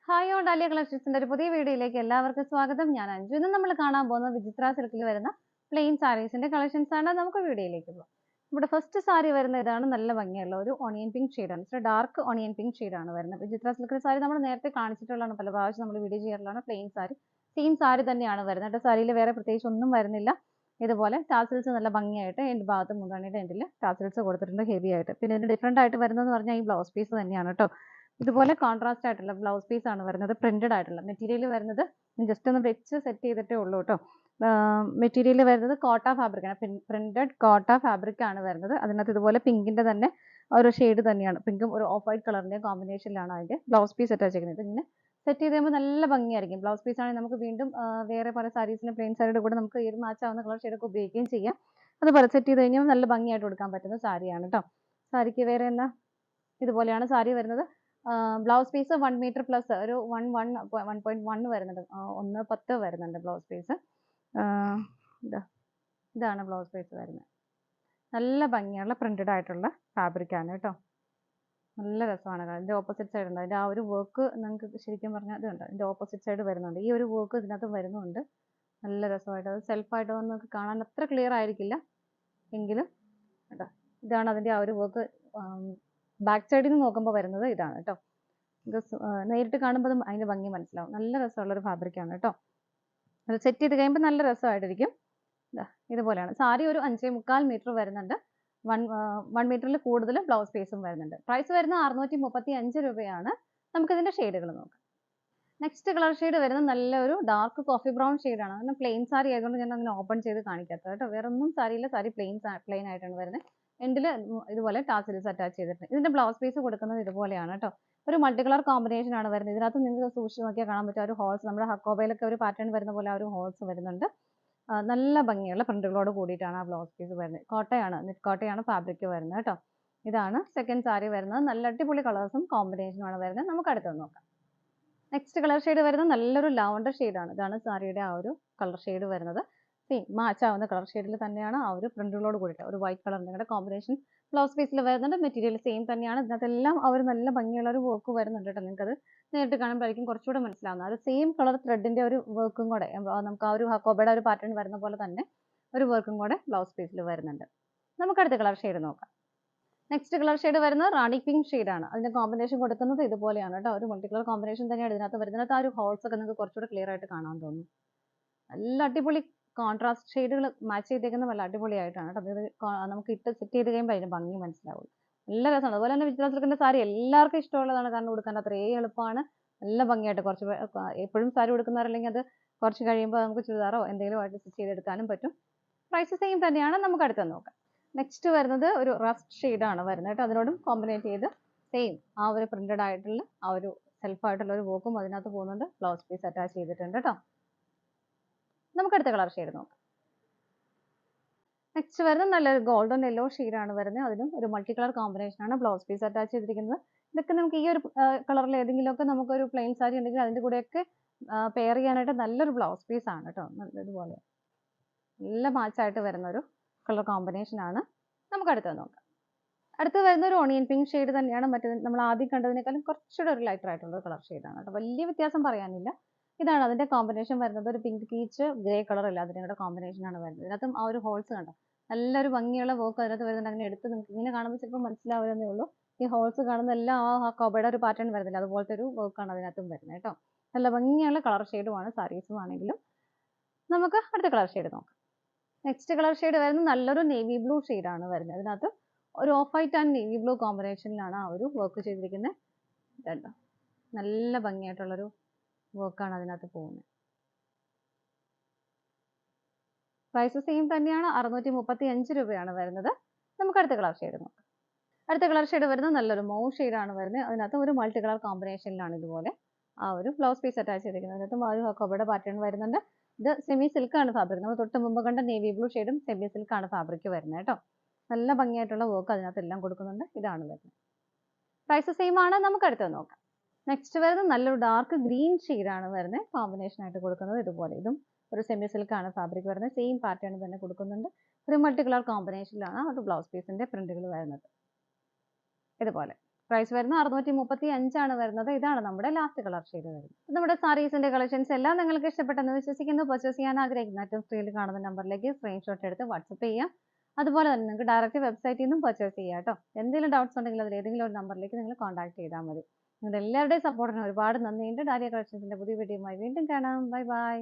Hi all dahlia കളക്ഷൻസിന്റെ ഒരു പുതിയ വീഡിയോയിലേക്ക് എല്ലാവർക്കും സ്വാഗതം. ഞാൻ അഞ്ജു. ഇന്ന് നമ്മൾ കാണാൻ പോകുന്നത് വിചിത്ര സിൽക്കിൽ വരുന്ന പ്ലെയിൻ സാരീസിന്റെ കളക്ഷൻസ് ആണ്. നമുക്ക് വീഡിയോയിലേക്ക് പോകാം. ഇവിടെ ഫസ്റ്റ് സാരി വരുന്ന ഇതാണ്. നല്ല ഭംഗിയുള്ള ഒരു ഓണിയൻ പിങ്ക് ഷെയ്ഡാണ്. ഇച്ചിരി ഡാർക്ക് ഓണിയൻ പിങ്ക് ഷെയ്ഡാണ് വരുന്നത്. വിചിത്ര സിൽക്കിൽ സാരി നമ്മൾ നേരത്തെ കാണിച്ചിട്ടുള്ളതാണ്, പല പ്രാവശ്യം നമ്മൾ വീഡിയോ ചെയ്യാറുള്ളതാണ്. പ്ലെയിൻ സാരി സെയിം സാരി തന്നെയാണ് വരുന്നത്. സാരിയിൽ വേറെ പ്രത്യേകിച്ച് ഒന്നും വരുന്നില്ല. ഇതുപോലെ ടാസിൽസ് നല്ല ഭംഗിയായിട്ട് എൻ്റെ ഭാഗത്ത് മുന്താണിയുടെ എൻഡിൽ ടാസിൽസ് കൊടുത്തിട്ടുണ്ട് ഹെവി ആയിട്ട്. പിന്നെ ഇതിന് ഡിഫറെൻ്റ് ആയിട്ട് വരുന്നതെന്ന് പറഞ്ഞാൽ ഈ ബ്ലൗസ് പീസ് തന്നെയാണ് കേട്ടോ. ഇതുപോലെ കോൺട്രാസ്റ്റ് ആയിട്ടുള്ള ബ്ലൗസ് പീസ് ആണ് വരുന്നത്. പ്രിന്റഡ് ആയിട്ടുള്ള മെറ്റീരിയൽ വരുന്നത് ജസ്റ്റ് ഒന്ന് വെച്ച് സെറ്റ് ചെയ്തിട്ടേ ഉള്ളൂ കേട്ടോ. മെറ്റീരിയൽ വരുന്നത് കോട്ട ഫാബ്രിക് ആണ്. പ്രിന്റഡ് കോട്ട ഫാബ്രിക് ആണ് വരുന്നത്. അതിനകത്ത് ഇതുപോലെ പിങ്കിന്റെ തന്നെ ഒരു ഷെയ്ഡ് തന്നെയാണ്. പിങ്കും ഒരു ഓഫ് വൈറ്റ് കളറിന്റെ കോമ്പിനേഷനിലാണ് അതിന്റെ ബ്ലൗസ് പീസ് അറ്റാച്ച് ചെയ്യുന്നത്. ഇങ്ങനെ സെറ്റ് ചെയ്ത് കഴിയുമ്പോൾ നല്ല ഭംഗിയായിരിക്കും. ബ്ലൗസ് പീസ് ആണെങ്കിൽ നമുക്ക് വീണ്ടും വേറെ പല സാരീസിന് പ്ലെയിൻ സാരിയുടെ കൂടെ നമുക്ക് ഈ ഒരു മാച്ച് ആവുന്ന കളർ ഷെയ്ഡൊക്കെ ഉപയോഗിക്കുകയും ചെയ്യാം. അതുപോലെ സെറ്റ് ചെയ്ത് കഴിഞ്ഞാൽ നല്ല ഭംഗിയായിട്ട് കൊടുക്കാൻ പറ്റുന്ന സാരിയാണ് കേട്ടോ. സാരിക്ക് വേറെ എന്നാ ഇതുപോലെയാണ് സാരി വരുന്നത്. ബ്ലൗസ് പീസ് 1 മീറ്റർ പ്ലസ് ഒരു 1.1 വരുന്നുണ്ട്. 1.10 വരുന്നുണ്ട് ബ്ലൗസ് പീസ്. ഇതാണ് ബ്ലൗസ് പീസ് വരുന്നത്. നല്ല ഭംഗിയുള്ള പ്രിന്റഡ് ആയിട്ടുള്ള ഫാബ്രിക് ആണ് കേട്ടോ. നല്ല രസമാണ്. അതിന്റെ ഓപ്പോസിറ്റ് സൈഡ് ഉണ്ട്. അതിന്റെ ആ ഒരു വർക്ക് നിങ്ങൾക്ക് ശരിക്കും പറഞ്ഞാൽ ഇതുണ്ട്. അതിന്റെ ഓപ്പോസിറ്റ് സൈഡ് വരുന്നുണ്ട്. ഈ ഒരു വർക്ക് ഇതിനകത്ത് വരുന്നുണ്ട്. നല്ല രസമായിട്ട് അത് സെൽഫായിട്ട് നമുക്ക് കാണാൻ അത്ര ക്ലിയർ ആയിരിക്കില്ല എങ്കിലും കേട്ടോ. ഇതാണ് അതിന്റെ ആ ഒരു വർക്ക്. ബാക്ക് സൈഡിൽ നിന്ന് നോക്കുമ്പോൾ വരുന്നത് ഇതാണ് കേട്ടോ. നേരിട്ട് കാണുമ്പോൾ അതിന്റെ ഭംഗി മനസ്സിലാവും. നല്ല രസമുള്ള ഒരു ഫാബ്രിക് ആണ് കേട്ടോ. അത് സെറ്റ് ചെയ്ത് കഴിയുമ്പോൾ നല്ല രസമായിട്ടിരിക്കും. ഇതുപോലെയാണ് സാരി. ഒരു 5.25 മീറ്റർ വരുന്നുണ്ട്. 1 മീറ്ററിൽ കൂടുതൽ ബ്ലൗസ് പീസും വരുന്നുണ്ട്. പ്രൈസ് വരുന്നത് 635 രൂപയാണ്. നമുക്ക് ഇതിന്റെ ഷെയ്ഡുകൾ നോക്കാം. നെക്സ്റ്റ് കളർ ഷെയ്ഡ് വരുന്നത് നല്ലൊരു ഡാർക്ക് കോഫി ബ്രൗൺ ഷെയ്ഡാണ്. അങ്ങനെ പ്ലെയിൻ സാരി ആയതുകൊണ്ട് ഞാൻ അങ്ങനെ ഓപ്പൺ ചെയ്ത് കാണിക്കാത്തത് കേട്ടോ. വേറെ ഒന്നും സാരിയില്ല. സാരി പ്ലെയിൻ ആയിട്ടാണ് വരുന്നത്. എൻഡിൽ ഇതുപോലെ ടാസിൽസ് അറ്റാച്ച് ചെയ്തിട്ടുണ്ട്. ഇതിന്റെ ബ്ലൗസ് പീസ് കൊടുക്കുന്നത് ഇതുപോലെയാണ് കേട്ടോ. ഒരു മൾട്ടി കളർ കോമ്പിനേഷൻ ആണ് വരുന്നത്. ഇതിനകത്ത് നിങ്ങൾക്ക് സൂക്ഷിച്ച് നോക്കിയാൽ കാണാൻ പറ്റും. ഒരു ഹോൾസ് നമ്മുടെ ഹക്കോബയിലൊക്കെ ഒരു പാറ്റേൺ വരുന്ന പോലെ ആ ഒരു ഹോൾസ് വരുന്നുണ്ട്. നല്ല ഭംഗിയുള്ള പ്രിന്റുകളോട് കൂടിയിട്ടാണ് ആ ബ്ലൗസ് പീസ് വരുന്നത്. കോട്ടയാണ്, നെറ്റ് കോട്ടയാണ് ഫാബ്രിക് വരുന്നത് കേട്ടോ. ഇതാണ് സെക്കൻഡ് സാരി വരുന്നത്. നല്ല അടിപൊളി കളേഴ്സും കോമ്പിനേഷനുമാണ് വരുന്നത്. നമുക്ക് അടുത്തത് നോക്കാം. നെക്സ്റ്റ് കളർ ഷെയ്ഡ് വരുന്നത് നല്ലൊരു ലാവണ്ടർ ഷെയ്ഡാണ്. ഇതാണ് സാരിയുടെ ആ ഒരു കളർ ഷെയ്ഡ് വരുന്നത്. സെയിം മാച്ച് ആവുന്ന കളർ ഷെയ്ഡിൽ തന്നെയാണ് ആ ഒരു പ്രിന്റുകളോട് കൂടിയിട്ട് ഒരു വൈറ്റ് കളറിന്റെ കോമ്പിനേഷൻ ബ്ലൗസ് പീസിൽ വരുന്നുണ്ട്. മെറ്റീരിയൽ സെയിം തന്നെയാണ്. ഇതിനകത്തെല്ലാം ആ ഒരു നല്ല ഭംഗിയുള്ള ഒരു വർക്ക് വരുന്നുണ്ട് കേട്ടോ. നിങ്ങൾക്ക് അത് നേരിട്ട് കാണുമ്പോഴായിരിക്കും കുറച്ചുകൂടെ മനസ്സിലാവുന്നത്. ഒരു സെയിം കളർ ത്രെഡിന്റെ ഒരു വർക്കും കൂടെ നമുക്ക് ആ ഒരു ഹക്കോബയുടെ ഒരു പാറ്റേൺ വരുന്ന പോലെ തന്നെ ഒരു വർക്കും കൂടെ ബ്ലൗസ് പീസിൽ വരുന്നുണ്ട്. നമുക്ക് അടുത്ത കളർ ഷെയ്ഡ് നോക്കാം. നെക്സ്റ്റ് കളർ ഷെയ്ഡ് വരുന്നത് റാണി പിങ്ക് ഷെയ്ഡാണ്. അതിന്റെ കോമ്പിനേഷൻ കൊടുക്കുന്നത് ഇതുപോലെയാണ് കേട്ടോ. ഒരു മൾട്ടി കളർ കോമ്പിനേഷൻ തന്നെയാണ് ഇതിനകത്ത് വരുന്നത്. ആ ഒരു ഹോൾസ് ഒക്കെ നിങ്ങൾക്ക് കുറച്ചുകൂടെ ക്ലിയർ ആയിട്ട് കാണാൻ തോന്നും. നല്ല അടിപൊളി കോൺട്രാസ്റ്റ് ഷെയ്ഡുകൾ മാച്ച് ചെയ്തേക്കുന്ന നല്ല അടിപൊളിയായിട്ടാണ് കേട്ടോ. അത് നമുക്ക് ഇട്ട് സെറ്റ് ചെയ്ത് കഴിയുമ്പോൾ അതിന്റെ ഭംഗി മനസ്സിലാവും. നല്ല രസമാണ്. അതുപോലെ തന്നെ വിചിത്ര സിൽക്കിന്റെ സാരി എല്ലാവർക്കും ഇഷ്ടമുള്ളതാണ്. കാരണം ഉടുക്കാൻ അത്രയും എളുപ്പമാണ്. നല്ല ഭംഗിയായിട്ട് കുറച്ച് എപ്പോഴും സാരി ഉടുക്കുന്നവരല്ലെങ്കിൽ അത് കുറച്ച് കഴിയുമ്പോൾ നമുക്ക് ചുരിദാറോ എന്തെങ്കിലും ആയിട്ട് സ്റ്റിച്ച് ചെയ്തെടുക്കാനും പറ്റും. പ്രൈസ് സെയിം തന്നെയാണ്. നമുക്ക് അടുത്ത് നോക്കാം. നെക്സ്റ്റ് വരുന്നത് ഒരു റസ്റ്റ് ഷെയ്ഡാണ് വരുന്നത് കേട്ടോ. അതിനോടും കോമ്പിനേറ്റ് ചെയ്ത് സെയിം ആ ഒരു പ്രിന്റഡ് ആയിട്ടുള്ള ആ ഒരു സെൽഫായിട്ടുള്ള ഒരു വർക്കും അതിനകത്ത് പോകുന്നുണ്ട്. ബ്ലൗസ് പീസ് അറ്റാച്ച് ചെയ്തിട്ടുണ്ട് കേട്ടോ. നമുക്ക് അടുത്ത കളർ ഷെയ്ഡ് നോക്കാം. നെക്സ്റ്റ് വരുന്നത് നല്ലൊരു ഗോൾഡൻ യെല്ലോ ഷെയ്ഡാണ് വരുന്നത്. അതിനും ഒരു മൾട്ടി കളർ കോമ്പിനേഷൻ ആണ് ബ്ലൗസ് പീസ് അറ്റാച്ച് ചെയ്തിരിക്കുന്നത്. ഇതൊക്കെ നമുക്ക് ഈ ഒരു കളറിൽ ഏതെങ്കിലുമൊക്കെ നമുക്കൊരു പ്ലെയിൻ സാരി ഉണ്ടെങ്കിൽ അതിന്റെ കൂടെയൊക്കെ പെയർ ചെയ്യാനായിട്ട് നല്ലൊരു ബ്ലൗസ് പീസ് ആണ് കേട്ടോ. ഇതുപോലെ നല്ല മാച്ചായിട്ട് വരുന്ന ഒരു കളർ കോമ്പിനേഷൻ ആണ്. നമുക്ക് അടുത്തത് നോക്കാം. അടുത്ത് വരുന്ന ഒരു ഓണിയൻ പിങ്ക് ഷെയ്ഡ് തന്നെയാണ്. മറ്റേ നമ്മൾ ആദ്യം കണ്ടതിനേക്കാളും കുറച്ചുകൂടെ ഒരു ലൈറ്റർ ആയിട്ടുള്ള കളർ ഷെയ്ഡാണ് കേട്ടോ. വലിയ വ്യത്യാസം പറയാനില്ല. ഇതാണ് അതിന്റെ കോമ്പിനേഷൻ വരുന്നത്. ഒരു പിങ്ക് പീച്ച് ഗ്രേ കളർ അല്ല, അതിന്റെ കൂടെ കോമ്പിനേഷൻ ആണ് വരുന്നത്. ഇതിനകത്തും ആ ഒരു ഹോൾസ് കണ്ടോ. നല്ലൊരു ഭംഗിയുള്ള വർക്ക് അതിനകത്ത് വരുന്നുണ്ട്. അങ്ങനെ എടുത്ത് നിങ്ങൾക്ക് ഇങ്ങനെ കാണുമ്പോൾ ചിലപ്പോൾ മനസ്സിലാവുന്നേ ഉള്ളൂ. ഈ ഹോൾസ് കാണുന്ന എല്ലാം ആ കോബയുടെ ഒരു പാറ്റേൺ വരുന്നില്ല, അതുപോലത്തെ ഒരു വർക്കാണ് അതിനകത്തും വരുന്നത് കേട്ടോ. നല്ല ഭംഗിയുള്ള കളർ ഷെയ്ഡുമാണ് സാരീസും ആണെങ്കിലും. നമുക്ക് അടുത്ത കളർ ഷെയ്ഡ് നോക്കാം. നെക്സ്റ്റ് കളർ ഷെയ്ഡ് വരുന്നത് നല്ലൊരു നേവി ബ്ലൂ ഷെയ്ഡാണ് വരുന്നത്. അതിനകത്ത് ഒരു off white and navy blue കോമ്പിനേഷനിലാണ് ആ ഒരു വർക്ക് ചെയ്തിരിക്കുന്നത്. ഇതല്ലോ നല്ല ഭംഗിയായിട്ടുള്ളൊരു വർക്കാണ് അതിനകത്ത് പോകുന്നത്. പ്രൈസ് സെയിം തന്നെയാണ്. 635 രൂപയാണ് വരുന്നത്. നമുക്ക് അടുത്ത കളർ ഷെയ്ഡ് നോക്കാം. അടുത്ത കളർ ഷെയ്ഡ് വരുന്നത് നല്ലൊരു മൗ ഷെയ്ഡാണ് വരുന്നത്. അതിനകത്ത് ഒരു മൾട്ടി കളർ കോമ്പിനേഷനിലാണ് ഇതുപോലെ ആ ഒരു ബ്ലൗസ് പീസ് അറ്റാച്ച് ചെയ്തിരിക്കുന്നത്. അതിനകത്തും ആ ഒരു ഹക്കോബയുടെ പാറ്റേൺ വരുന്നുണ്ട്. ഇത് സെമി സിൽക്ക് ആണ് ഫാബ്രിക്. നമ്മൾ തൊട്ട് മുമ്പ് കണ്ട നേവി ബ്ലൂ ഷെയ്ഡും സെമി സിൽക്ക് ആണ് ഫാബ്രിക് വരുന്നത് കേട്ടോ. നല്ല ഭംഗിയായിട്ടുള്ള വർക്ക് അതിനകത്ത് എല്ലാം കൊടുക്കുന്നുണ്ട്. ഇതാണ് വരുന്നത്. പ്രൈസ് സെയിം ആണ്. നമുക്ക് അടുത്തത് നോക്കാം. നെക്സ്റ്റ് വരുന്നത് നല്ലൊരു ഡാർക്ക് ഗ്രീൻ ഷെയ്ഡാണ് വരുന്നത്. കോമ്പിനേഷൻ ആയിട്ട് കൊടുക്കുന്നത് ഇതുപോലെ. ഇതും ഒരു സെമി സിൽക്ക് ആണ് ഫാബ്രിക് വരുന്നത്. സെയിം പാറ്റേൺ തന്നെ കൊടുക്കുന്നുണ്ട്. ഒരു മൾട്ടി കളർ കോമ്പിനേഷനിലാണ് ഒരു ബ്ലൗസ് പീസിന്റെ പ്രിന്റുകൾ വരുന്നത്. ഇതുപോലെ പ്രൈസ് വരുന്നത് 635 വരുന്നത്. ഇതാണ് നമ്മുടെ ലാസ്റ്റ് കളർ ഷെയ്ഡ് വരുന്നത്. നമ്മുടെ സാരീസിന്റെ കളക്ഷൻസ് എല്ലാം നിങ്ങൾക്ക് ഇഷ്ടപ്പെട്ടെന്ന് വിശ്വസിക്കുന്നു. പർച്ചേസ് ചെയ്യാൻ ആഗ്രഹിക്കുന്ന ഏറ്റവും സ്ക്രീനിൽ കാണുന്ന നമ്പറിലേക്ക് സ്ക്രീൻഷോട്ട് എടുത്ത് വാട്സപ്പ് ചെയ്യാം. അതുപോലെ തന്നെ നിങ്ങൾക്ക് ഡയറക്റ്റ് വെബ്സൈറ്റിൽ നിന്നും പർച്ചേസ് ചെയ്യാം കേട്ടോ. എന്തെങ്കിലും ഡൗട്ട്സ് ഉണ്ടെങ്കിൽ അതിൽ ഏതെങ്കിലും ഒരു നമ്പറിലേക്ക് നിങ്ങൾ കോൺടാക്ട് ചെയ്താൽ മതി. നിങ്ങളുടെ എല്ലാവരുടെയും സപ്പോർട്ടിന് ഒരുപാട് നന്ദിയുണ്ട്. ഡാലിയ കളക്ഷൻസിന്റെ പുതിയ വീഡിയോയുമായി വീണ്ടും കാണാം. Bye bye.